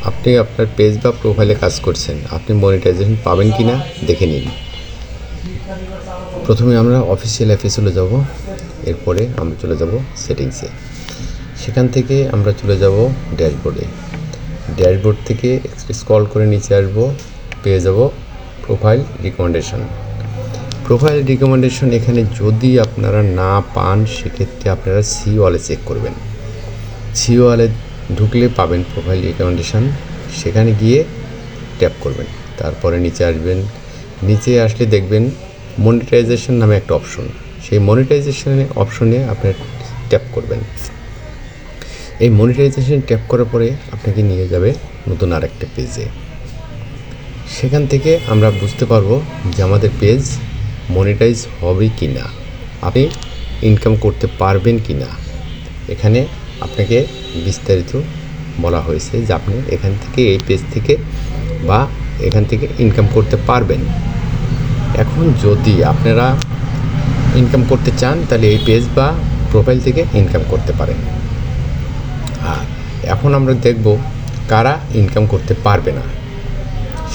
আপনি আপনার পেজ বা প্রোফাইলে কাজ করছেন, আপনি মনিটাইজেশন পাবেন কি না দেখে নিন। প্রথমে আমরা অফিসিয়াল অ্যাপে চলে যাব, এরপরে আমরা চলে যাব সেটিংসে। সেখান থেকে আমরা চলে যাব ড্যাশবোর্ডে। ড্যাশবোর্ড থেকে স্ক্রল করে নিচে আসবো, পেয়ে যাব প্রোফাইল রিকমেন্ডেশন। প্রোফাইল রিকমেন্ডেশন এখানে যদি আপনারা না পান, সেক্ষেত্রে আপনারা সি ওয়ালে চেক করবেন। সি ওয়ালে ঢুকলে পাবেন প্রোফাইল রিকমেন্ডেশন, সেখানে গিয়ে ট্যাপ করবেন। তারপরে নিচে আসবেন, নিচে আসলে দেখবেন মনিটাইজেশন নামে একটা অপশন, সেই মনিটাইজেশনের অপশনে আপনি ট্যাপ করবেন। এই মনিটাইজেশন ট্যাপ করার পরে আপনাকে নিয়ে যাবে নতুন আরেকটা পেজে। সেখান থেকে আমরা বুঝতে পারবো যে আমাদের পেজ মনিটাইজ হবে কি না, আপনি ইনকাম করতে পারবেন কি না। এখানে আপনাকে বিস্তারিত বলা হয়েছে যে আপনি এখান থেকে এই পেজ থেকে বা এখান থেকে ইনকাম করতে পারবেন। এখন যদি আপনারা ইনকাম করতে চান তাহলে এই পেজ বা প্রোফাইল থেকে ইনকাম করতে পারেন। আর এখন আমরা দেখব কারা ইনকাম করতে পারবে না,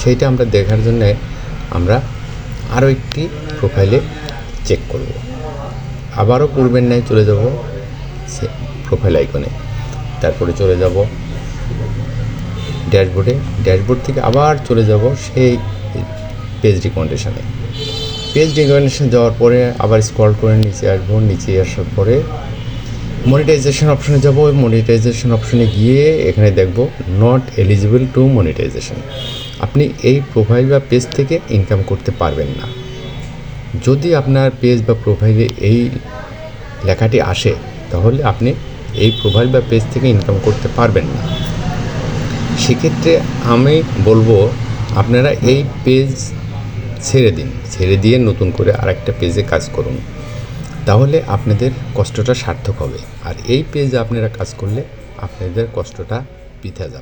সেইটা আমরা দেখার জন্য আমরা আরও একটি প্রোফাইলে চেক করব। আবারও পূর্বের ন্যায় চলে যাব প্রোফাইল আইকনে, তারপরে চলে যাব ড্যাশবোর্ডে। ড্যাশবোর্ড থেকে আবার চলে যাব সেই পেজ রিকমেন্ডেশনে। পেজ রিকমেন্ডেশন যাওয়ার পরে আবার স্ক্রল করে নিচে আসবো, নিচে আসার পরে মনিটাইজেশন অপশনে যাব। মনিটাইজেশন অপশনে গিয়ে এখানে দেখব নট এলিজিবল টু মনিটাইজেশন। আপনি এই প্রোফাইল বা পেজ থেকে ইনকাম করতে পারবেন না। যদি আপনার পেজ বা প্রোফাইলে এই লেখাটি আসে, তাহলে আপনি এই প্রোফাইল বা পেজ থেকে ইনকাম করতে পারবেন না। সেক্ষেত্রে আমি বলবো আপনারা এই পেজ ছেড়ে দিন, ছেড়ে দিয়ে নতুন করে আরেকটা পেজে কাজ করুন, তাহলে আপনাদের কষ্টটা সার্থক হবে। আর এই পেজে আপনারা কাজ করলে আপনাদের কষ্টটা বৃথা যাবে।